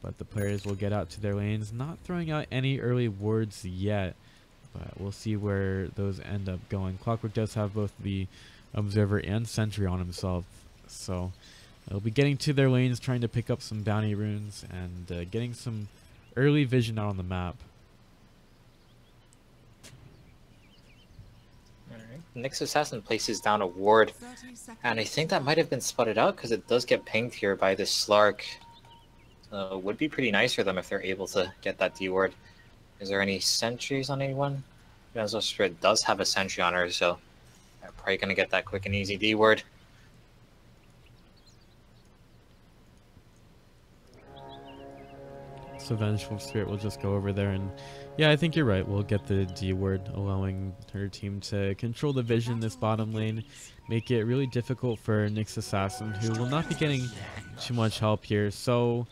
But the players will get out to their lanes, not throwing out any early wards yet, but we'll see where those end up going. Clockwork does have both the Observer and Sentry on himself, so they'll be getting to their lanes, trying to pick up some bounty runes and getting some early vision out on the map. Alright, Nyx Assassin places down a ward, and I think that might have been spotted out because it does get pinged here by this Slark. So it would be pretty nice for them if they're able to get that D ward. Is there any sentries on anyone? Benzo Spirit does have a sentry on her, so they're probably going to get that quick and easy D ward. So Vengeful Spirit will just go over there and, yeah, I think you're right. We'll get the D ward, allowing her team to control the vision in this bottom lane, make it really difficult for Nyx Assassin, who will not be getting too much help here. So,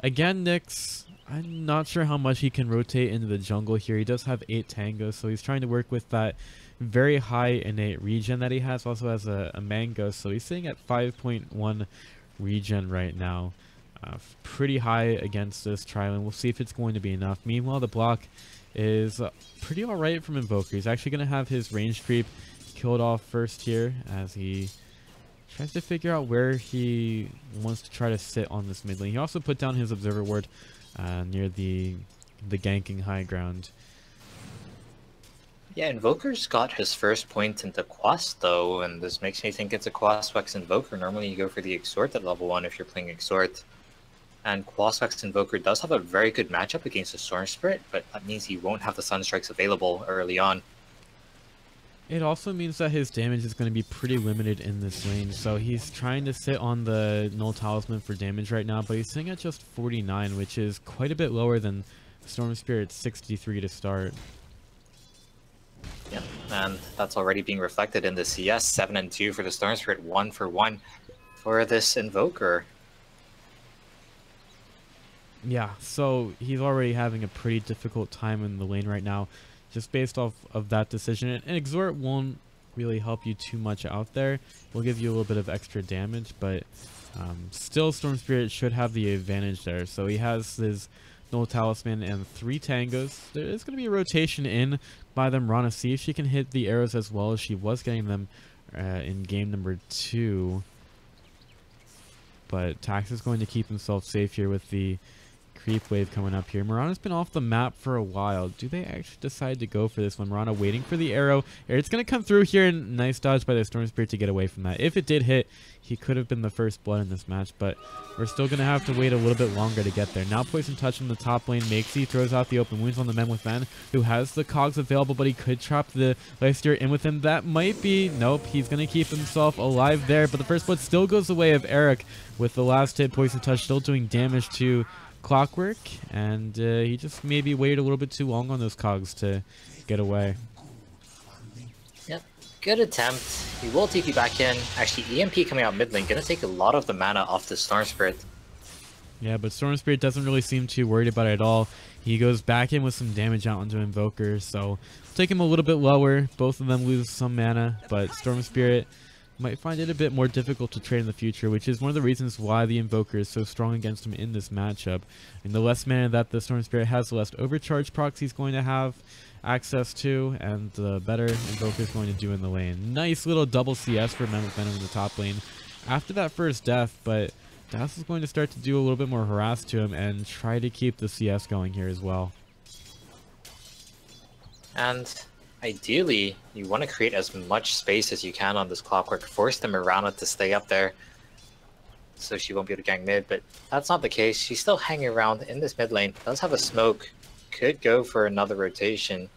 again, Nyx, I'm not sure how much he can rotate into the jungle here. He does have 8 tangos, so he's trying to work with that very high innate regen that he has. Also has a mango, so he's sitting at 5.1 regen right now. Pretty high against this trial, and we'll see if it's going to be enough. Meanwhile, the block is pretty alright from Invoker. He's actually going to have his range creep killed off first here as he tries to figure out where he wants to try to sit on this mid lane. He also put down his Observer ward near the ganking high ground. Yeah, Invoker's got his first point into Quest though, and this makes me think it's a Quest-Wex Invoker. Normally you go for the Exhort at level 1 if you're playing Exhort. And Quest-Wex Invoker does have a very good matchup against the Storm Spirit, but that means he won't have the Sunstrikes available early on. It also means that his damage is going to be pretty limited in this lane, so he's trying to sit on the Null Talisman for damage right now, but he's sitting at just 49, which is quite a bit lower than Storm Spirit's 63 to start. Yep, and that's already being reflected in the CS. 7 and 2 for the Storm Spirit, 1 for 1 for this Invoker. Yeah, so he's already having a pretty difficult time in the lane right now, just based off of that decision. And Exhort won't really help you too much out there. Will give you a little bit of extra damage, but still Storm Spirit should have the advantage there. So he has his Null Talisman and 3 tangos. There is going to be a rotation in by them. Rana, see if she can hit the arrows as well as she was getting them in game number 2. But Tax is going to keep himself safe here with the creep wave coming up here. Mirana's been off the map for a while. Do they actually decide to go for this one? Mirana waiting for the arrow. It's going to come through here, and nice dodge by the Storm Spirit to get away from that. If it did hit, he could have been the first blood in this match, but we're still going to have to wait a little bit longer to get there. Now Poison Touch in the top lane. Makesy throws out the open wounds on the men with men, who has the cogs available, but he could trap the Lifesteer in with him. That might be... Nope, he's going to keep himself alive there, but the first blood still goes away of Eric with the last hit. Poison Touch still doing damage to Clockwork, and he just maybe waited a little bit too long on those cogs to get away. Yep, good attempt. He will TP back in. Actually, EMP coming out mid lane, gonna take a lot of the mana off the Storm Spirit. Yeah, but Storm Spirit doesn't really seem too worried about it at all. He goes back in with some damage out onto Invoker, so take him a little bit lower. Both of them lose some mana, but Storm Spirit might find it a bit more difficult to trade in the future, which is one of the reasons why the Invoker is so strong against him in this matchup. And the less mana that the Storm Spirit has, the less overcharge procs he's going to have access to, and the better Invoker is going to do in the lane. Nice little double CS for Men with Venom in the top lane after that first death, but Das is going to start to do a little bit more harass to him and try to keep the CS going here as well. And ideally, you want to create as much space as you can on this Clockwork. Force the Mirana to stay up there so she won't be able to gank mid, but that's not the case. She's still hanging around in this mid lane. Does have a smoke. Could go for another rotation.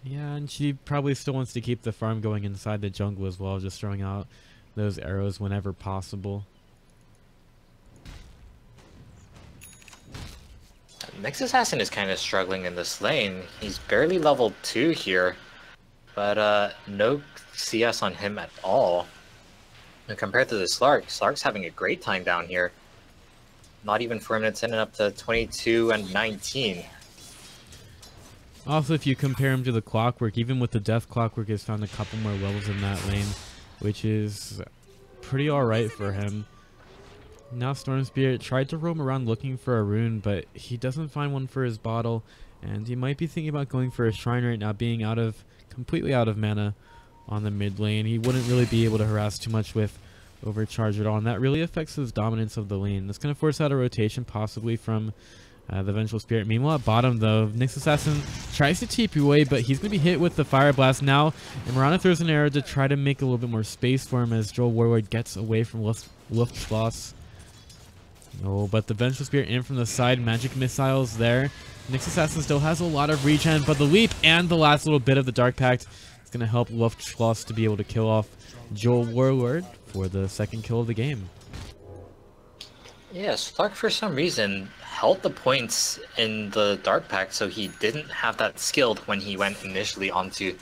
Yeah, and she probably still wants to keep the farm going inside the jungle as well, just throwing out those arrows whenever possible. Nyx Assassin is kind of struggling in this lane. He's barely level 2 here, but no CS on him at all. And compared to the Slark, Slark's having a great time down here. Not even 4 minutes in and up to 22 and 19. Also, if you compare him to the Clockwork, even with the Death, Clockwork has found a couple more levels in that lane, which is pretty alright for him. Now Storm Spirit tried to roam around looking for a rune, but he doesn't find one for his bottle, and he might be thinking about going for a shrine right now, being completely out of mana on the mid lane. He wouldn't really be able to harass too much with overcharge at all, and that really affects his dominance of the lane. That's going to force out a rotation possibly from the Vengeful Spirit. Meanwhile, at bottom, though, Nyx Assassin tries to TP away, but he's going to be hit with the Fire Blast now. And Mirana throws an arrow to try to make a little bit more space for him as Joel Warlord gets away from Luftschloss. No, but the Vengeful Spirit in from the side. Magic missiles there. Nyx Assassin still has a lot of regen, but the leap and the last little bit of the Dark Pact is going to help Luftschloss to be able to kill off Joel Warlord for the second kill of the game. Yeah, Stark for some reason held the points in the Dark Pact, so he didn't have that skilled when he went initially onto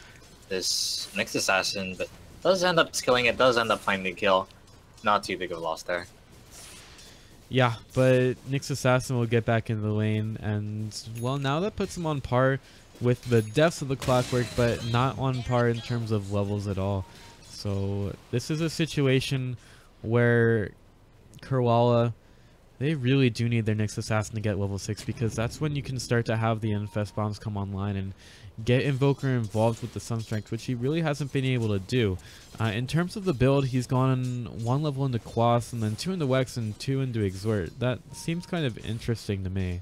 this Nyx Assassin, but does end up skilling it, does end up finding the kill. Not too big of a loss there. Yeah, but Nyx Assassin will get back in the lane, and well, now that puts him on par with the deaths of the Clockwork, but not on par in terms of levels at all. So this is a situation where Kurwala, they really do need their Nyx Assassin to get level 6, because that's when you can start to have the Infest Bombs come online and get Invoker involved with the Sunstrike, which he really hasn't been able to do. In terms of the build, he's gone 1 level into Quas, and then 2 into Wex, and 2 into Exhort. That seems kind of interesting to me.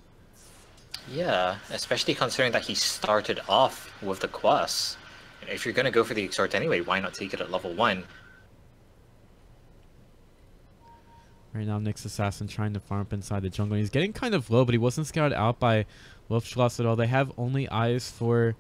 Yeah, especially considering that he started off with the Quas. If you're going to go for the Exhort anyway, why not take it at level 1? Right now, Nyx Assassin trying to farm up inside the jungle. He's getting kind of low, but he wasn't scouted out by Luftschloss at all. They have only eyes for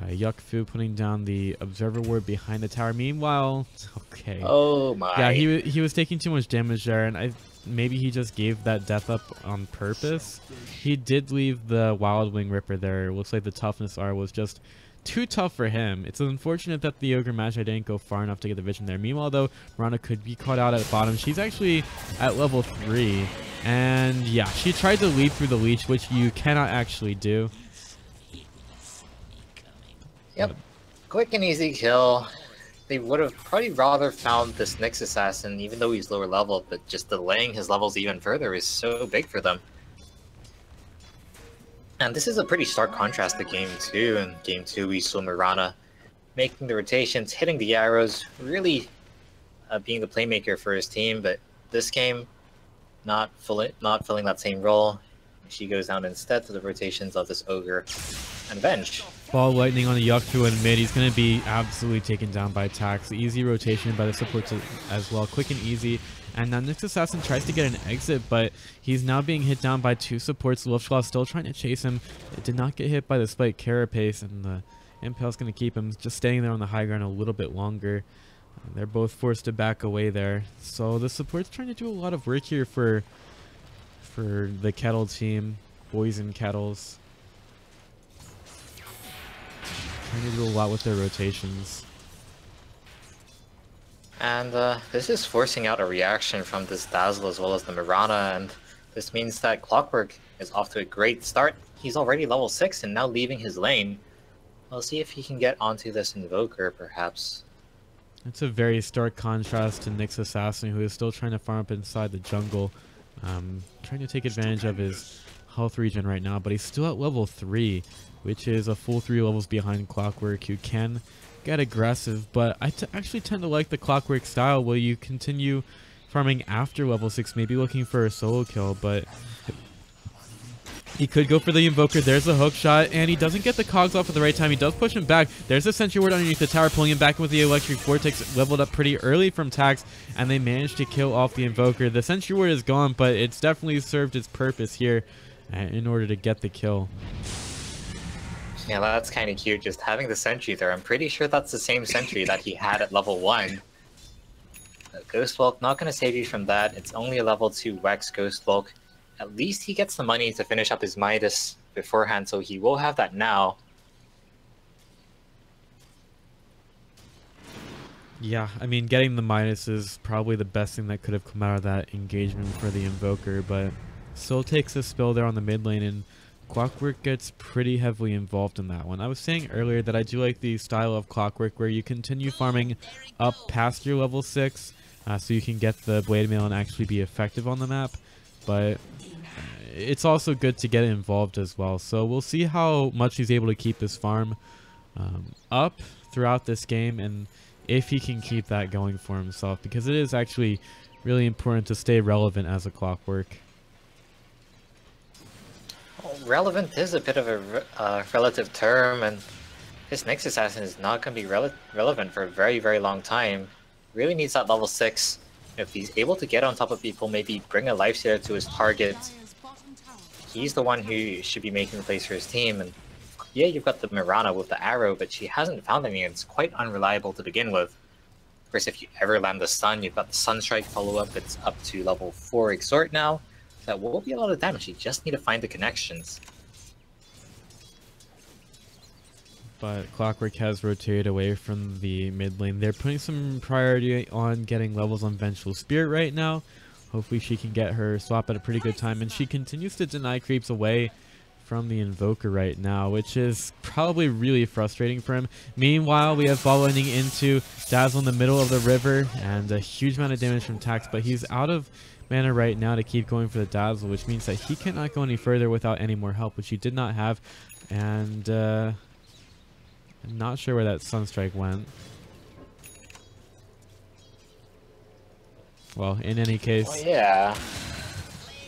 Yuck-Fu putting down the Observer Ward behind the tower. Meanwhile, okay. Oh my. Yeah, he was taking too much damage there, and maybe he just gave that death up on purpose. He did leave the Wild Wing Ripper there. It looks like the toughness R was just too tough for him. It's unfortunate that the Ogre Magi didn't go far enough to get the vision there. Meanwhile, though, Mirana could be caught out at the bottom. She's actually at level 3. And yeah, she tried to leap through the leech, which you cannot actually do. Yep. Quick and easy kill. They would have probably rather found this Nyx Assassin, even though he's lower level, but just delaying his levels even further is so big for them. And this is a pretty stark contrast to Game 2. In Game 2, we saw Mirana making the rotations, hitting the arrows, really being the playmaker for his team, but this game, not filling that same role. She goes down instead to the rotations of this Ogre and Venge. Ball lightning on the Yuck-Fu in mid. He's going to be absolutely taken down by Tax. Easy rotation by the supports as well. Quick and easy. And now Nyx Assassin tries to get an exit, but he's now being hit down by 2 supports. Luftschloss still trying to chase him. It did not get hit by the Spike Carapace, and the Impale's going to keep him just staying there on the high ground a little bit longer. They're both forced to back away there. So the support's trying to do a lot of work here for the Kettle team. Boys and Kettles. Trying to do a lot with their rotations. And this is forcing out a reaction from this Dazzle as well as the Mirana, and this means that Clockwork is off to a great start. He's already level 6 and now leaving his lane. We'll see if he can get onto this Invoker, perhaps. It's a very stark contrast to Nyx Assassin, who is still trying to farm up inside the jungle. Trying to take advantage of his health regen right now, but he's still at level 3, which is a full 3 levels behind Clockwork, who can get aggressive, but I actually tend to like the Clockwork style where you continue farming after level 6, maybe looking for a solo kill, but he could go for the Invoker. There's a hook shot, and he doesn't get the cogs off at the right time. He does push him back. There's a Sentry Ward underneath the tower, pulling him back with the Electric Vortex, leveled up pretty early from Tax, and they managed to kill off the Invoker. The Sentry Ward is gone, but it's definitely served its purpose here in order to get the kill. Yeah, that's kind of cute, just having the Sentry there. I'm pretty sure that's the same Sentry that he had at level 1. Ghost Walk, not going to save you from that. It's only a level 2 Wex Ghost Walk. At least he gets the money to finish up his Midas beforehand, so he will have that now. Yeah, I mean, getting the Midas is probably the best thing that could have come out of that engagement for the Invoker, but still takes a spill there on the mid lane, and Clockwork gets pretty heavily involved in that one. I was saying earlier that I do like the style of Clockwork where you continue farming up past your level 6, so you can get the Blade Mail and actually be effective on the map. But it's also good to get involved as well. So we'll see how much he's able to keep this farm up throughout this game, and if he can keep that going for himself, because it is actually really important to stay relevant as a Clockwork. Well, relevant is a bit of a relative term, and this next assassin is not going to be relevant for a very, very long time. Really needs that level 6. If he's able to get on top of people, maybe bring a lifestealer to his target, he's the one who should be making the plays for his team. And yeah, you've got the Mirana with the arrow, but she hasn't found any, and it's quite unreliable to begin with. Of course, if you ever land the stun, you've got the Sunstrike follow-up. It's up to level 4 Exhort now. So that will be a lot of damage. You just need to find the connections. But Clockwork has rotated away from the mid lane. They're putting some priority on getting levels on Vengeful Spirit right now. Hopefully she can get her swap at a pretty good time, and she continues to deny creeps away from the Invoker right now, which is probably really frustrating for him. Meanwhile, we have ball ending into Dazzle in the middle of the river, and a huge amount of damage from Tax, but he's out of mana right now to keep going for the Dazzle, which means that he cannot go any further without any more help, which he did not have. And I'm not sure where that Sunstrike went. Well, in any case... Oh yeah.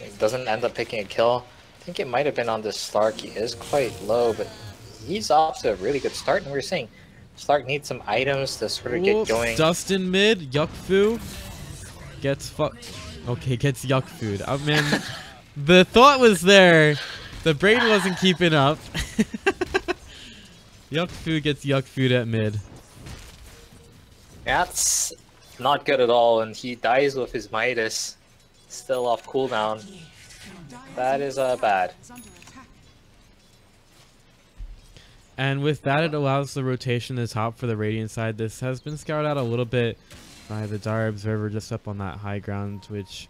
It doesn't end up picking a kill. I think it might have been on this Slark. He is quite low, but he's off to a really good start. And we're saying Slark needs some items to sort of get going. Dust in mid. Yuck Fu gets fucked. Okay, gets Yuck Food. Oh man, the thought was there. The brain wasn't keeping up. Yuck Fu gets Yuck Food at mid. That's not good at all, and he dies with his Midas. Still off cooldown. That is bad. And with that, it allows the rotation to the top for the Radiant side. This has been scoured out a little bit by the Dire Observer just up on that high ground, which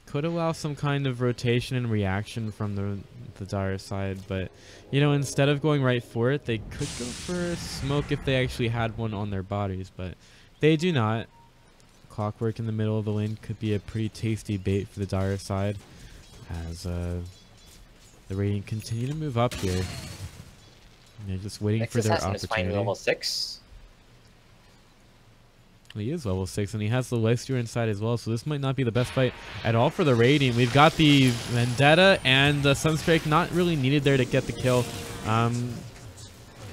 could allow some kind of rotation and reaction from the Dire side. But, you know, instead of going right for it, they could go for a smoke if they actually had one on their bodies, but they do not. Clockwork in the middle of the lane could be a pretty tasty bait for the Dire side, as the Radiant continue to move up here. And they're just waiting for their opportunity. Is finally level 6. He is level 6, and he has the Lifestealer inside as well, so this might not be the best fight at all for the Radiant. We've got the Vendetta and the Sunstrike not really needed there to get the kill.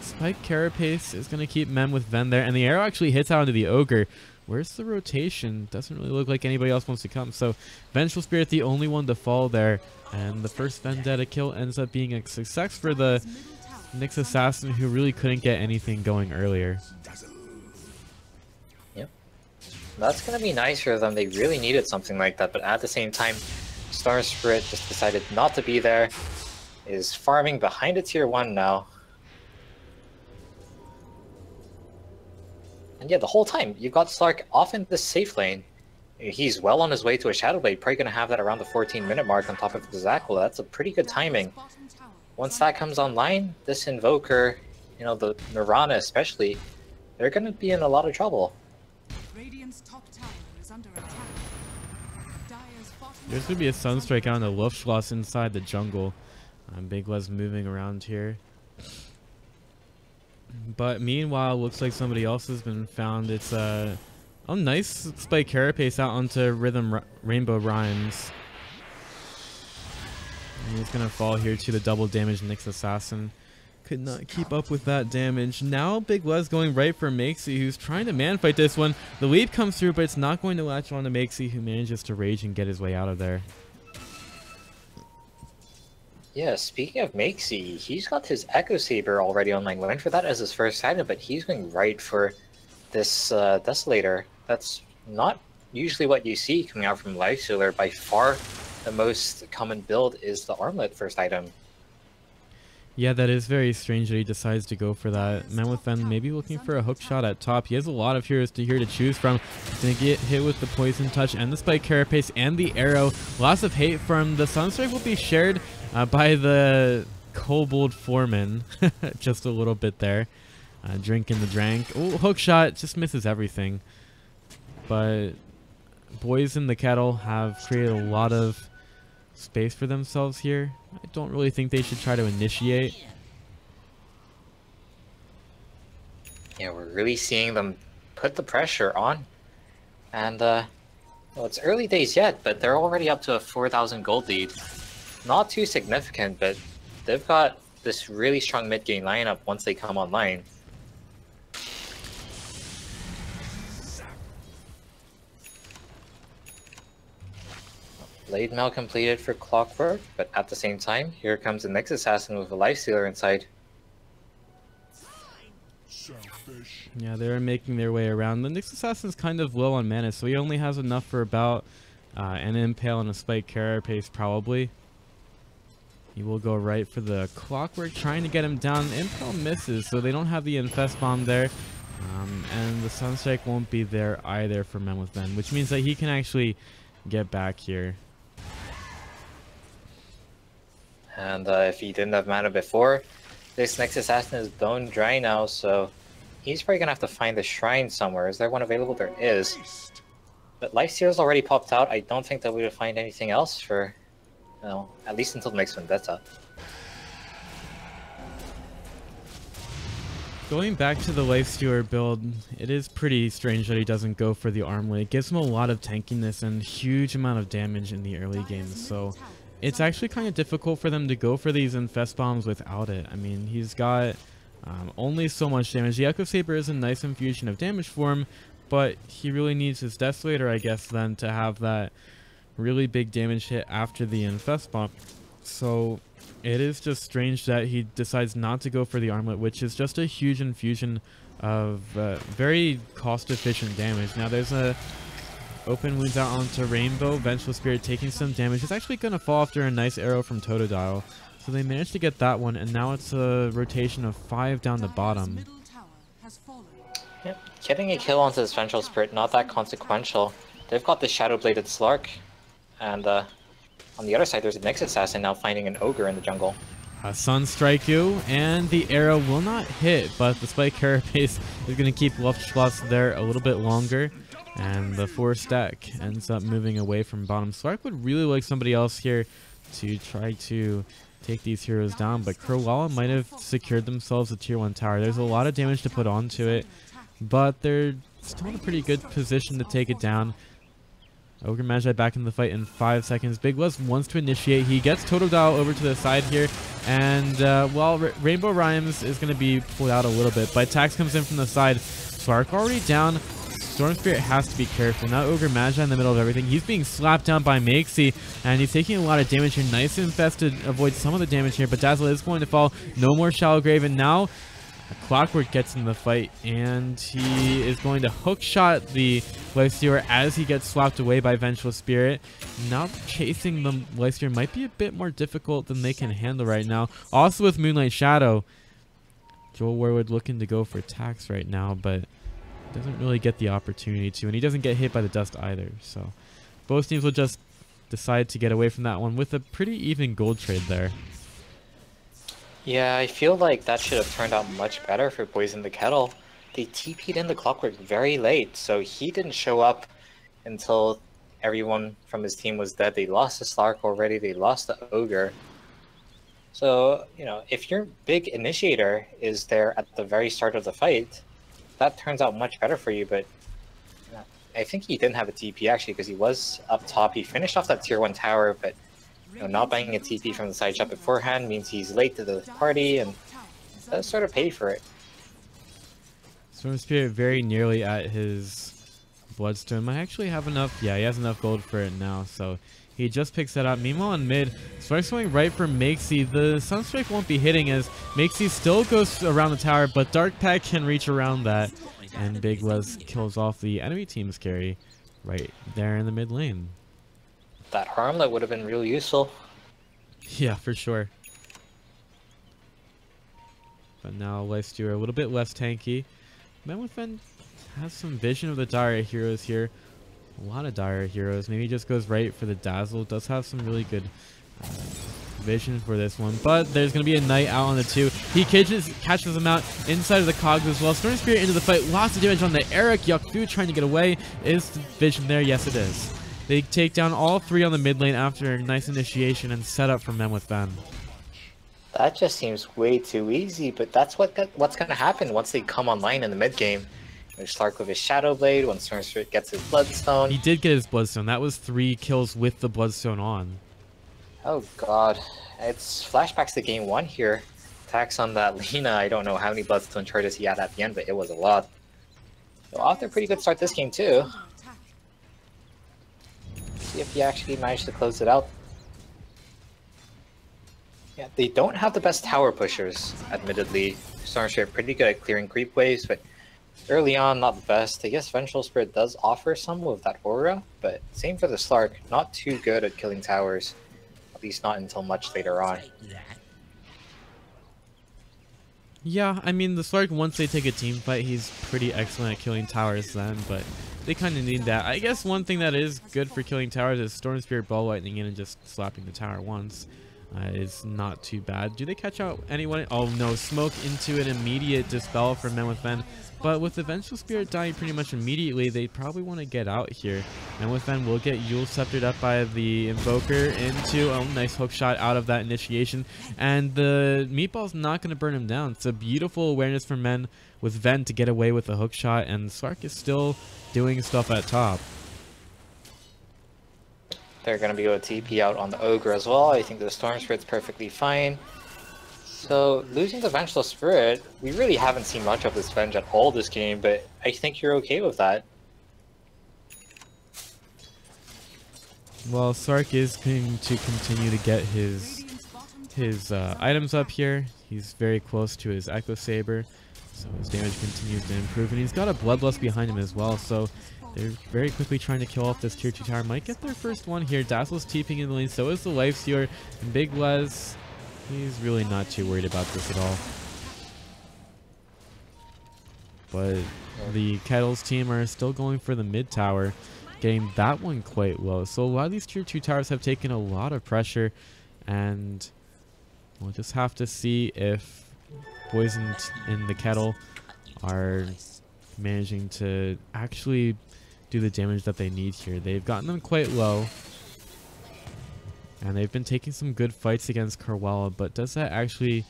Spike Carapace is going to keep Mem with Ven there, and the arrow actually hits out into the Ogre. Where's the rotation? Doesn't really look like anybody else wants to come, so Vengeful Spirit the only one to fall there, and the first Vendetta kill ends up being a success for the Nyx Assassin, who really couldn't get anything going earlier. That's going to be nice for them. They really needed something like that, but at the same time, Star Spirit just decided not to be there. Is farming behind a tier 1 now. And yeah, the whole time, you've got Slark off in the safe lane. He's well on his way to a Shadow Blade, probably going to have that around the 14-minute mark on top of the Zackle. That's a pretty good timing. Once that comes online, this Invoker, you know, the Mirana especially, they're going to be in a lot of trouble. There's going to be a Sunstrike on the Luftschloss inside the jungle. Big Les moving around here. But meanwhile, looks like somebody else has been found. It's oh, nice Spike Carapace out onto Rainbow Rhymes. And he's going to fall here to the double damage Nyx Assassin. Could not keep up with that damage. Now Big Les going right for Makesy, who's trying to man fight this one. The leap comes through, but it's not going to latch on to Makesy, who manages to rage and get his way out of there. Yeah, speaking of Makesy, he's got his Echo Saber already online. Went for that as his first item, but he's going right for this Desolator. That's not usually what you see coming out from Lifestealer. By far, the most common build is the Armlet first item. Yeah, that is very strange that he decides to go for that. Man with Ven maybe looking for a hook shot at top. He has a lot of heroes here to choose from. He's going to get hit with the Poison Touch and the Spike Carapace and the arrow. Lots of hate from the Sunstrike will be shared by the Kobold Foreman. Just a little bit there. Drinking the drank. Oh, hook shot just misses everything. But boys in the Kettle have created a lot of space for themselves here. I don't really think they should try to initiate. Yeah, we're really seeing them put the pressure on. And, well, it's early days yet, but they're already up to a 4,000 gold lead. Not too significant, but they've got this really strong mid-game lineup once they come online. Blade mail completed for Clockwork, but at the same time, here comes the next assassin with a Lifestealer inside. Yeah, they're making their way around. The Nyx Assassin's kind of low on mana, so he only has enough for about an Impale and a Spike Carapace, probably. He will go right for the Clockwork, trying to get him down. Impale misses, so they don't have the Infest Bomb there. And the Sunstrike won't be there either for Mammoth Men, which means that he can actually get back here. And if he didn't have mana before, this next assassin is bone dry now, so he's probably gonna have to find a shrine somewhere. Is there one available? There is. But Lifesteal's already popped out. I don't think that we will find anything else for, you know, at least until the next Vendetta. Going back to the Lifestealer build, it is pretty strange that he doesn't go for the Armlet. It gives him a lot of tankiness and huge amount of damage in the early games, so it's actually kind of difficult for them to go for these Infest Bombs without it. I mean, he's got only so much damage. The Echo Saber is a nice infusion of damage for him, but he really needs his Desolator, I guess, then to have that really big damage hit after the Infest Bomb. So it is just strange that he decides not to go for the Armlet, which is just a huge infusion of very cost-efficient damage. Now there's a open wounds out onto Rainbow. Vengeful Spirit taking some damage. It's actually going to fall after a nice arrow from Totodile. So they managed to get that one, and now it's a rotation of 5 down the bottom. Yep, getting a kill onto this Vengeful Spirit, not that consequential. They've got the Shadow-Bladed Slark, and on the other side there's a Nyx Assassin now finding an Ogre in the jungle. Sunstrike you, and the arrow will not hit, but the Spike Carapace is going to keep Luftschloss there a little bit longer. And the 4-stack ends up moving away from bottom. Slark would really like somebody else here to try to take these heroes down, but Kurwala might have secured themselves a tier 1 tower. There's a lot of damage to put onto it, but they're still in a pretty good position to take it down. Ogre Magi back in the fight in 5 seconds. Big Wes wants to initiate. He gets Totodile over to the side here, and well, Rainbow Rhymes is going to be pulled out a little bit, but Tax comes in from the side. Slark already down. Storm Spirit has to be careful. Now Ogre Magi in the middle of everything. He's being slapped down by Makesy, and he's taking a lot of damage here. Nice Infested avoids some of the damage here, but Dazzle is going to fall. No more Shallow Grave, and now Clockwork gets in the fight, and he is going to hook shot the Lifestealer as he gets slapped away by Vengeful Spirit. Now chasing the Lifestealer might be a bit more difficult than they can handle right now. Also with Moonlight Shadow, Joel Warwood looking to go for Tax right now, but doesn't really get the opportunity to, and he doesn't get hit by the dust either. So both teams will just decide to get away from that one with a pretty even gold trade there. Yeah, I feel like that should have turned out much better for Boys in the Kettle. They TP'd in the Clockwork very late, so he didn't show up until everyone from his team was dead. They lost the Slark already, they lost the Ogre. So, you know, if your big initiator is there at the very start of the fight, that turns out much better for you, but I think he didn't have a TP actually, because he was up top. He finished off that tier 1 tower, but you know, not buying a TP from the side shot beforehand means he's late to the party, and does sort of pay for it. Storm Spirit very nearly at his Bloodstone. Might actually have enough. Yeah, he has enough gold for it now, so he just picks that up. Meanwhile, in mid, Slark's going right for Makesy. The Sunstrike won't be hitting as Makesy still goes around the tower, but Dark Pack can reach around that, and Big Wes kills off the enemy team's carry right there in the mid lane. That Armlet would have been real useful. Yeah, for sure. But now Lifestealer a little bit less tanky. Mammothfen has some vision of the dire heroes here. A lot of dire heroes. Maybe he just goes right for the Dazzle. Does have some really good vision for this one, but there's going to be a Knight out on the 2. He catches him out inside of the cogs as well. Storm Spirit into the fight. Lots of damage on the Eric. Yakfu trying to get away. Is the vision there? Yes, it is. They take down all 3 on the mid lane after a nice initiation and setup from them with Ben. That just seems way too easy, but that's what's going to happen once they come online in the mid game. There's Slark with his Shadow Blade, when Storm Spirit gets his Bloodstone. He did get his Bloodstone. That was 3 kills with the Bloodstone on. Oh god. It's flashbacks to game 1 here. Attacks on that Lina. I don't know how many Bloodstone charges he had at the end, but it was a lot. So off to a pretty good start this game too. See if he actually managed to close it out. Yeah, they don't have the best tower pushers, admittedly. Storm Spirit pretty good at clearing creep waves, but early on, not the best. I guess Vengeful Spirit does offer some with that aura, but same for the Slark, not too good at killing towers. At least not until much later on. Yeah, I mean, the Slark, once they take a team fight, he's pretty excellent at killing towers then, but they kind of need that. I guess one thing that is good for killing towers is Storm Spirit Ball Lightning in and just slapping the tower once. Is not too bad. Do they catch out anyone? Oh no, smoke into an immediate dispel from Men with Ben. But with the Vengeful Spirit dying pretty much immediately, they probably want to get out here. Men with Ben will get Yule Sceptered up by the Invoker into a nice hook shot out of that initiation. And the Meatball's not going to burn him down. It's a beautiful awareness from Men with Ven to get away with the hook shot, and Slark is still doing stuff at top. They're going to be able to TP out on the Ogre as well. I think the Storm Spirit's perfectly fine. So, losing the Vengeful Spirit, we really haven't seen much of this Venge at all this game, but I think you're okay with that. Well, Slark is going to continue to get his items up here. He's very close to his Echo Saber, so his damage continues to improve, and he's got a Bloodlust behind him as well, so they're very quickly trying to kill off this tier 2 tower. Might get their first one here. Dazzle's TPing in the lane, so is the Life Stealer. And Big Les, he's really not too worried about this at all. But the Kettle's team are still going for the mid tower, getting that one quite low. So a lot of these tier 2 towers have taken a lot of pressure, and we'll just have to see if boys in the Kettle are managing to actually do the damage that they need here. They've gotten them quite low, and they've been taking some good fights against Kurwala, but does that actually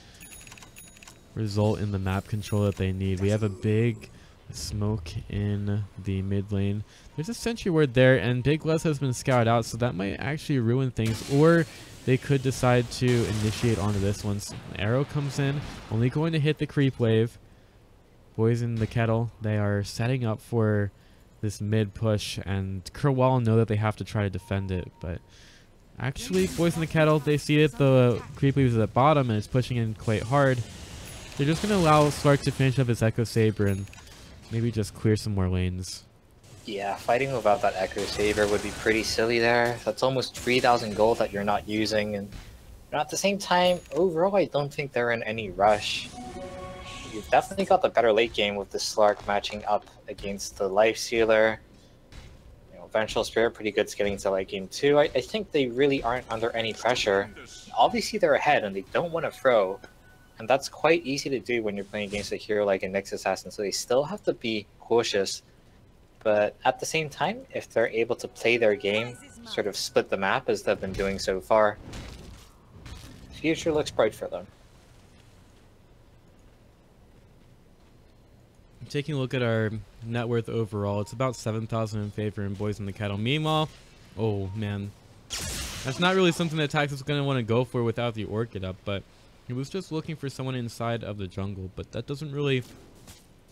result in the map control that they need? We have a big smoke in the mid lane. There's a sentry ward there, and Big Les has been scouted out, so that might actually ruin things, or they could decide to initiate onto this one. So arrow comes in, only going to hit the creep wave. Boys in the Kettle, they are setting up for this mid push, and Kurwala know that they have to try to defend it, but actually boys in the Kettle, they see that the creep wave is at the bottom and it's pushing in quite hard. They're just going to allow Slark to finish up his Echo Saber and maybe just clear some more lanes. Yeah, fighting without that Echo Saber would be pretty silly there. That's almost 3,000 gold that you're not using, and at the same time, overall I don't think they're in any rush. You've definitely got the better late game with the Slark matching up against the Life Stealer. You know, Vengeful Spirit, pretty good getting into late game too. I think they really aren't under any pressure. Obviously they're ahead and they don't want to throw, and that's quite easy to do when you're playing against a hero like a Nyx Assassin, so they still have to be cautious. But at the same time, if they're able to play their game, sort of split the map as they've been doing so far, the future looks bright for them. Taking a look at our net worth overall, it's about 7,000 in favor in boys in the Kettle. Meanwhile, oh man, that's not really something that Tax is going to want to go for without the Orchid up, but he was just looking for someone inside of the jungle, but that doesn't really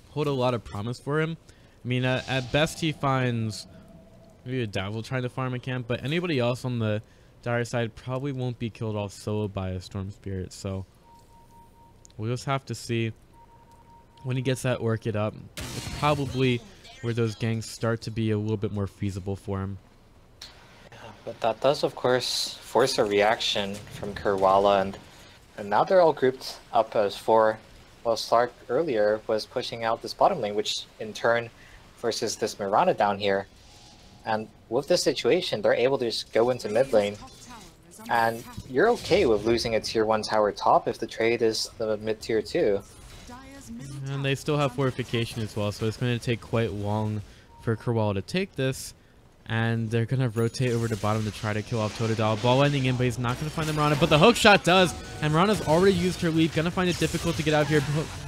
hold a lot of promise for him. I mean, at best he finds maybe a Dazzle trying to farm a camp, but anybody else on the dire side probably won't be killed off solo by a Storm Spirit, so we'll just have to see. When he gets that Orchid up, it's probably where those ganks start to be a little bit more feasible for him. Yeah, but that does, of course, force a reaction from Kurwala, and now they're all grouped up as 4. While Slark earlier was pushing out this bottom lane, which in turn forces this Mirana down here. And with this situation, they're able to just go into mid lane And you're okay with losing a tier 1 tower top if the trade is the mid tier 2. And they still have fortification as well, so it's going to take quite long for Kurwala to take this. And they're going to rotate over to bottom to try to kill off Totodile. Ball ending in, but he's not going to find the Mirana. But the hook shot does. And Mirana's already used her leap. Going to find it difficult to get out of here.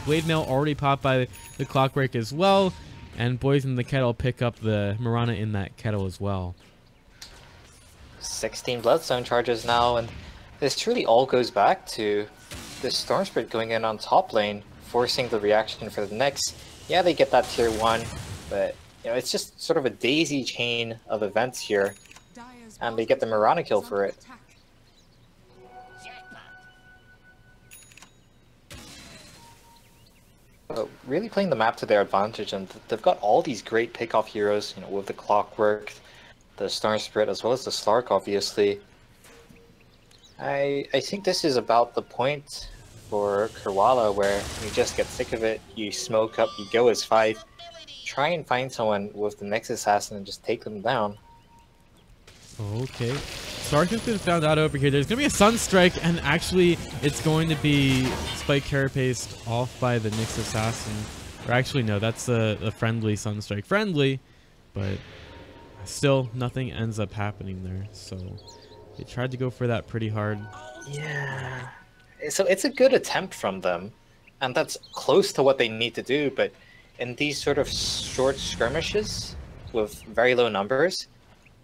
Blade Mail already popped by the Clockwork as well. And boys in the Kettle pick up the Mirana in that Kettle as well. 16 Bloodstone charges now. And this truly all goes back to this Storm Spirit going in on top lane, forcing the reaction for the next. Yeah, they get that tier 1, but it's just sort of a daisy chain of events here, and they get the Mirana kill for it. But really playing the map to their advantage, and they've got all these great pickoff heroes, with the Clockwork, the Storm Spirit, as well as the Slark, obviously. I think this is about the point for Kurwala where you just get sick of it, you smoke up, you go as 5. Try and find someone with the next assassin and just take them down. Okay. Stark has been found out over here. There's going to be a Sunstrike, and actually it's going to be Spike Carapace off by the Nyx assassin. Or actually, no, that's a friendly Sunstrike. Friendly, but still nothing ends up happening there. So they tried to go for that pretty hard. Yeah. So it's a good attempt from them, and that's close to what they need to do, but in these sort of short skirmishes with very low numbers,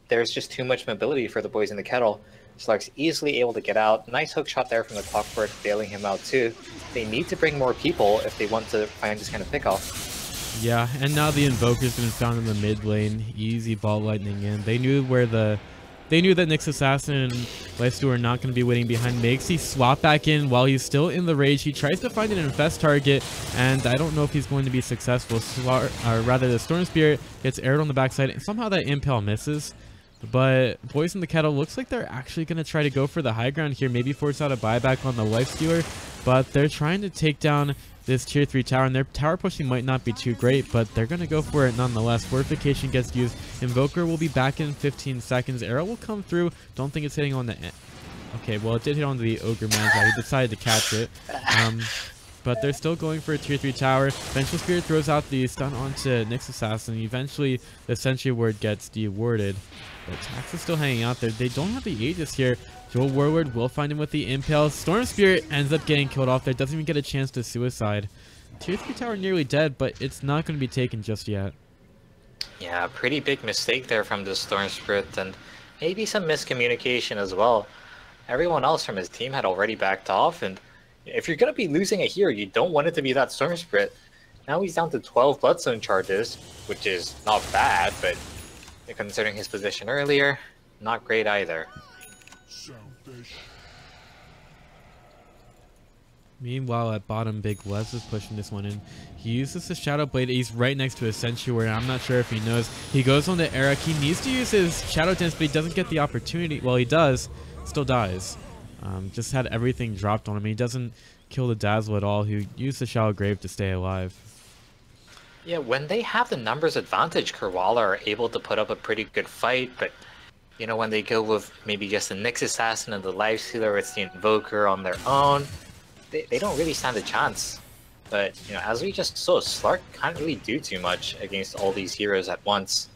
there's just too much mobility for the boys in the Kettle. Slark's easily able to get out. Nice hook shot there from the Clockwork, bailing him out too. They need to bring more people if they want to find this kind of pickoff. Yeah, and now the Invoker's been found in the mid lane. Easy ball lightning in. They knew that Nyx Assassin and Lifesteal are not going to be waiting behind. Makes he swap back in while he's still in the rage. He tries to find an infest target, and I don't know if he's going to be successful. The Storm Spirit gets aired on the backside, and somehow that Impale misses. But boys in the Kettle looks like they're actually going to try to go for the high ground here, maybe force out a buyback on the Lifestealer, but they're trying to take down this tier 3 tower, and their tower pushing might not be too great, but they're going to go for it nonetheless. Fortification gets used. Invoker will be back in 15 seconds. Arrow will come through. Don't think it's hitting on the... Okay, well, it did hit on the Ogre Magi. He decided to catch it. But they're still going for a tier 3 tower. Vengeful Spirit throws out the stun onto Nyx Assassin. Eventually, the Sentry Ward gets dewarded. But Tax is still hanging out there. They don't have the Aegis here. Joel Warlord will find him with the Impale. Storm Spirit ends up getting killed off there. Doesn't even get a chance to suicide. Tier 3 tower nearly dead, but it's not going to be taken just yet. Yeah, pretty big mistake there from the Storm Spirit, and maybe some miscommunication as well. Everyone else from his team had already backed off, and if you're going to be losing a hero, you don't want it to be that Storm Spirit. Now he's down to 12 Bloodstone charges, which is not bad, but considering his position earlier, not great either. Meanwhile, at bottom, Big Les is pushing this one in. He uses the Shadow Blade. He's right next to a Sentry Ward. I'm not sure if he knows. He goes on to Eric. He needs to use his Shadow Dance, but he doesn't get the opportunity. Well, he does. Still dies. Just had everything dropped on him. He doesn't kill the Dazzle at all, who used the Shallow Grave to stay alive. Yeah, when they have the numbers advantage, Kurwala are able to put up a pretty good fight, but when they go with maybe just the Nyx Assassin and the Lifestealer, it's the Invoker on their own, they don't really stand a chance. But, as we just saw, Slark can't really do too much against all these heroes at once.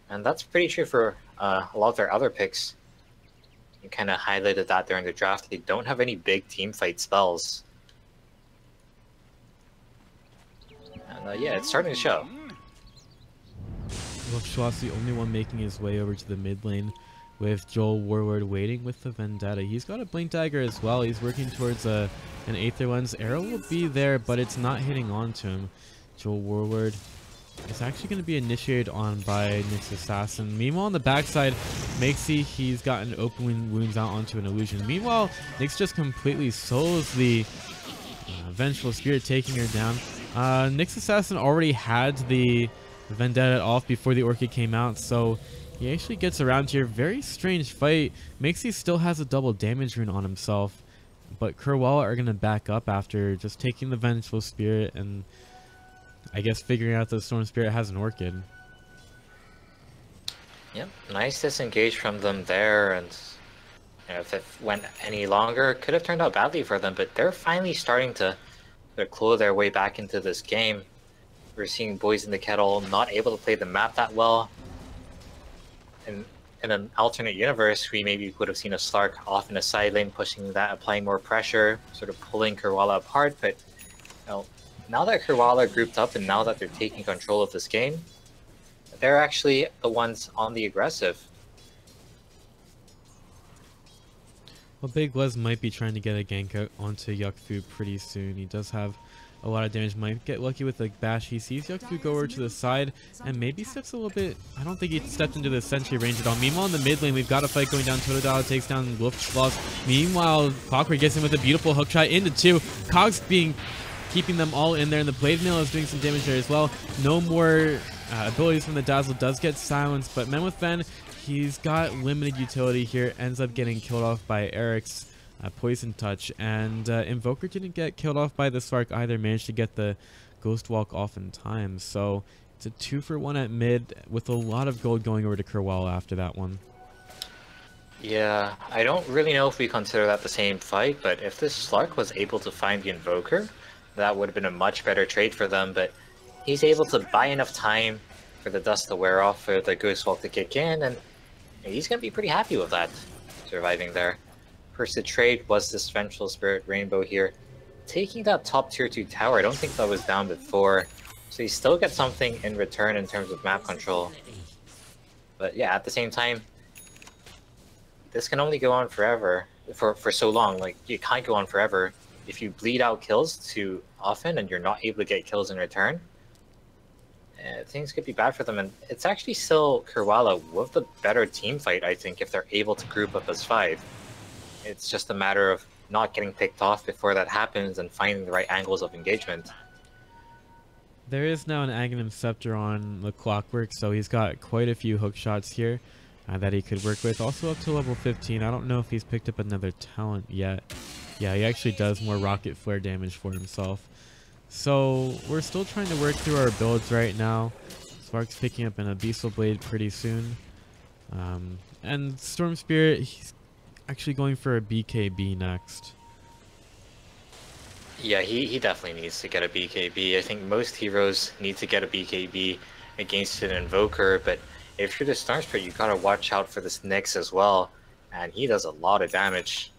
And that's pretty true for a lot of their other picks. You kind of highlighted that during the draft. They don't have any big team fight spells. And yeah, it's starting to show. Well, Schwa's the only one making his way over to the mid lane, with Joel Warlord waiting with the Vendetta. He's got a Blink Dagger as well. He's working towards an Aether Lens. Arrow will be there, but it's not hitting onto him. Joel Warlord is actually going to be initiated on by Nyx Assassin. Meanwhile, on the backside, Makesy, he's gotten open wounds out onto an illusion. Meanwhile, Nyx just completely souls the Vengeful Spirit, taking her down. Nyx Assassin already had the Vendetta off before the Orchid came out, so he actually gets around here. Very strange fight. Makesy still has a double damage rune on himself, but Kurwala are going to back up after just taking the Vengeful Spirit and I guess figuring out that Storm Spirit has an Orchid. Yep, nice disengage from them there, and If it went any longer, it could have turned out badly for them, but they're finally starting to claw their way back into this game. We're seeing Boys in the Kettle not able to play the map that well. In an alternate universe, we maybe would have seen a Slark off in a side lane, pushing that, applying more pressure, sort of pulling Kurwala apart. But now that Kurwala grouped up and now that they're taking control of this game, they're actually the ones on the aggressive. Well, Big Les might be trying to get a gank out onto Yuckfu pretty soon. He does have a lot of damage. Might get lucky with the bash. He sees Yuckfu go over to the side and maybe steps a little bit. I don't think he stepped into the sentry range at all. Meanwhile, in the mid lane, we've got a fight going down. Totodile takes down Luftschloss. Meanwhile, Clockwork gets him with a beautiful hook shot into 2. Cogs keeping them all in there, and the Blade Mail is doing some damage there as well. No more abilities from the Dazzle. Does get silenced, but Men with Fen, he's got limited utility here. Ends up getting killed off by Eric's Poison Touch, and Invoker didn't get killed off by the Spark either. Managed to get the Ghost Walk off in time, so it's a 2-for-1 at mid with a lot of gold going over to Kurwala after that one. Yeah, I don't really know if we consider that the same fight, but if this Slark was able to find the Invoker, that would have been a much better trade for them. But he's able to buy enough time for the dust to wear off, for the Ghost Walk to kick in, and he's going to be pretty happy with that, surviving there. First to trade was this Vengeful Spirit Rainbow here. Taking that top tier 2 tower, I don't think that was down before. So you still get something in return in terms of map control. But yeah, at the same time, this can only go on forever, for so long. Like, you can't go on forever. If you bleed out kills too often and you're not able to get kills in return, things could be bad for them. And it's actually still Kurwala with the better team fight, I think, if they're able to group up as 5. It's just a matter of not getting picked off before that happens and finding the right angles of engagement. There is now an Aghanim Scepter on the Clockwork, so he's got quite a few hook shots here that he could work with. Also up to level 15. I don't know if he's picked up another talent yet. Yeah, he actually does more rocket flare damage for himself. So we're still trying to work through our builds right now. Spark's picking up an Abyssal Blade pretty soon. And Storm Spirit, he's actually going for a BKB next. Yeah, he definitely needs to get a BKB. I think most heroes need to get a BKB against an Invoker, but if you're the Storm Spirit, you gotta watch out for this Nyx as well, and he does a lot of damage.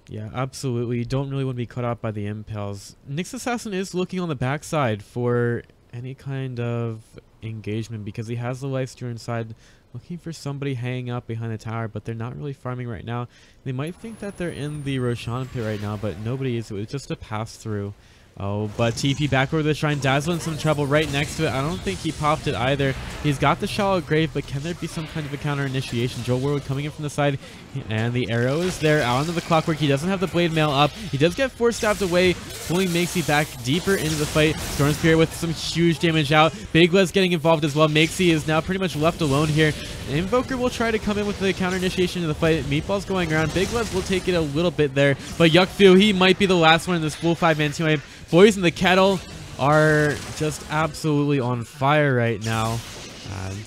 Yeah, absolutely. You don't really want to be caught out by the impels. Nyx Assassin is looking on the backside for any kind of engagement because he has the Lifestealer inside, looking for somebody hanging out behind the tower, but they're not really farming right now. They might think that they're in the Roshan pit right now, but nobody is. It was just a pass through. Oh, but TP back over the shrine. Dazzle in some trouble right next to it. I don't think he popped it either. He's got the Shallow Grave, but can there be some kind of a counter initiation? Joel Warwood coming in from the side, and the arrow is there out onto the Clockwork. He doesn't have the Blade Mail up. He does get 4 stabbed away, pulling Makesy back deeper into the fight. Storm Spirit with some huge damage out. Big Les getting involved as well. Makesy is now pretty much left alone here. Invoker will try to come in with the counter initiation of the fight. Meatball's going around. Big Les will take it a little bit there, but Yuckfu, he might be the last one in this full 5-man team. Boys in the Kettle are just absolutely on fire right now.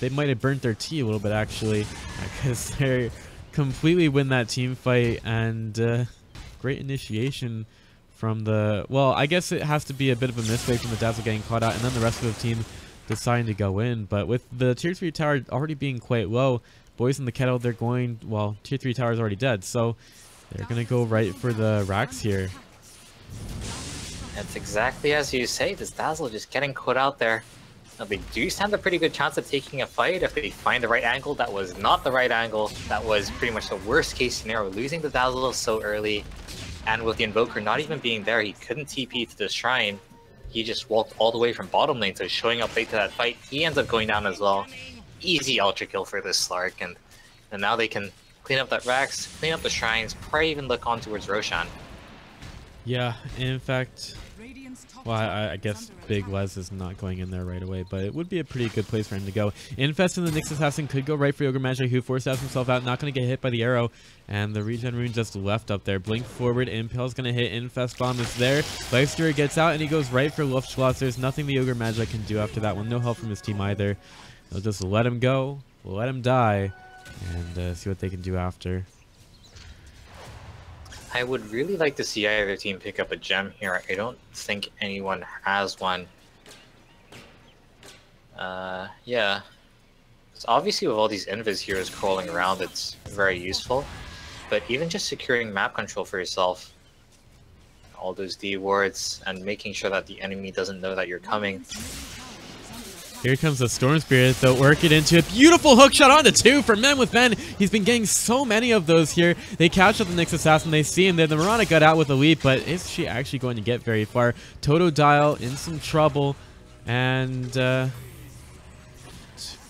They might have burnt their tea a little bit, actually, because they completely win that team fight. And great initiation from the... Well, I guess it has to be a bit of a misplay from the Dazzle getting caught out, and then the rest of the team deciding to go in. But with the Tier 3 tower already being quite low, Boys in the Kettle, they're going... Well, Tier 3 tower is already dead, so they're going to go right for the racks here. That's exactly as you say. This Dazzle just getting caught out there. Now, they do stand a pretty good chance of taking a fight if they find the right angle. That was not the right angle. That was pretty much the worst case scenario, losing the Dazzle so early. And with the Invoker not even being there, he couldn't TP to the shrine. He just walked all the way from bottom lane, so showing up late to that fight. He ends up going down as well. Easy ultra kill for this Slark, and now they can clean up that Rax, clean up the shrines, probably even look on towards Roshan. Yeah, in fact... Well, I guess Big Les is not going in there right away, but it would be a pretty good place for him to go. Infest and the Nyx Assassin could go right for Ogre Magi, who forced himself out, not going to get hit by the arrow, and the regen rune just left up there. Blink forward, Impel's going to hit, Infest Bomb is there, Lifestealer gets out, and he goes right for Luftschloss. There's nothing the Ogre Magi can do after that one, no help from his team either. They'll just let him go, let him die, and see what they can do after. I would really like to see either team pick up a gem here. I don't think anyone has one. Yeah. So obviously with all these invis heroes crawling around, it's very useful. But even just securing map control for yourself, all those D wards, and making sure that the enemy doesn't know that you're coming. Here comes the Storm Spirit. They'll work it into a beautiful hook shot onto 2 for Men with Men. He's been getting so many of those here. They catch up the Nyx Assassin. They see him there. The Mirana got out with a leap, but is she actually going to get very far? Totodile in some trouble. And,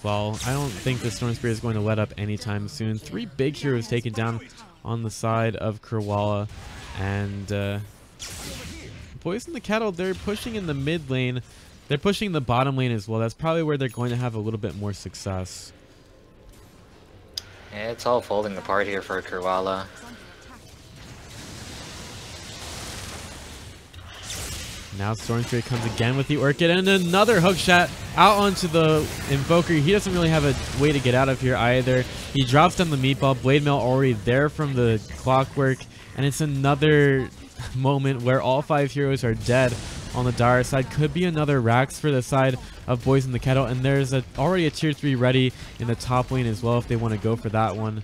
well, I don't think the Storm Spirit is going to let up anytime soon. 3 big heroes taken down on the side of Kurwala. And, Boys in the Kettle, they're pushing in the mid lane. They're pushing the bottom lane as well. That's probably where they're going to have a little bit more success. Yeah, it's all falling apart here for Kurwala. Now Storm Spirit comes again with the Orchid and another hook shot out onto the Invoker. He doesn't really have a way to get out of here either. He drops down the Meatball. Blade Mail already there from the Clockwork. And it's another moment where all 5 heroes are dead on the Dara side. Could be another Rax for the side of Boys in the Kettle. And there's already a tier 3 ready in the top lane as well if they want to go for that one.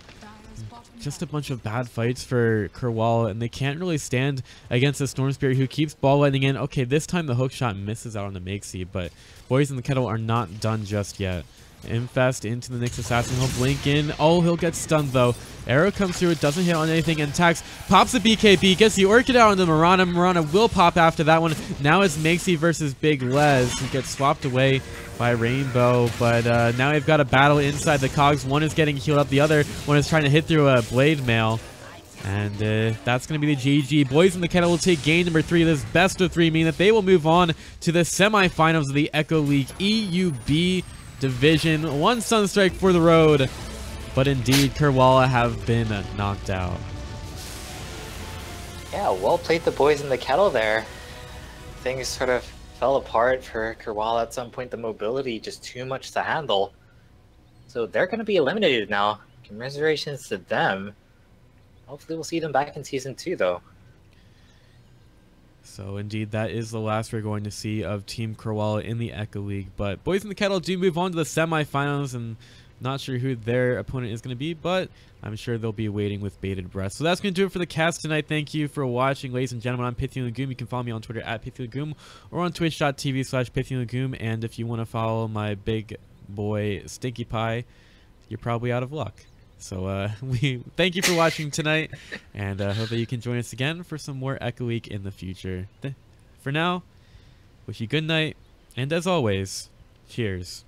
Just a bunch of bad fights for Kurwala, and they can't really stand against the Storm Spirit who keeps ball lightning in. Okay, this time the hook shot misses out on the Makesy, but Boys in the Kettle are not done just yet. Infest into the Nyx Assassin. He'll blink in. Oh, he'll get stunned though. Arrow comes through. It doesn't hit on anything and tags. Pops the BKB. Gets the Orchid out on the Mirana. Mirana will pop after that one. Now it's Makesy versus Big Les. He gets swapped away by Rainbow. But now we've got a battle inside the cogs. One is getting healed up. The other one is trying to hit through a Blade Mail. And that's going to be the GG. Boys in the Kettle will take game number 3. This best of 3 mean that they will move on to the semifinals of the Echo League EUB Division. 1 Sunstrike for the road, but indeed Kurwala have been knocked out. Yeah, well played the Boys in the Kettle there. Things sort of fell apart for Kurwala at some point. The mobility just too much to handle. So they're going to be eliminated now. Commiserations to them. Hopefully we'll see them back in Season 2 though. So indeed, that is the last we're going to see of Team Kurwala in the Echo League. But Boys in the Kettle do move on to the semifinals, and not sure who their opponent is going to be, but I'm sure they'll be waiting with bated breath. So that's going to do it for the cast tonight. Thank you for watching, ladies and gentlemen. I'm PithyLagoom. You can follow me on Twitter at PithyLagoom or on twitch.tv/PithyLagoom. And if you want to follow my big boy Stinky Pie, you're probably out of luck. So we thank you for watching tonight, and hope that you can join us again for some more Echo Week in the future. For now, wish you good night, and as always, cheers.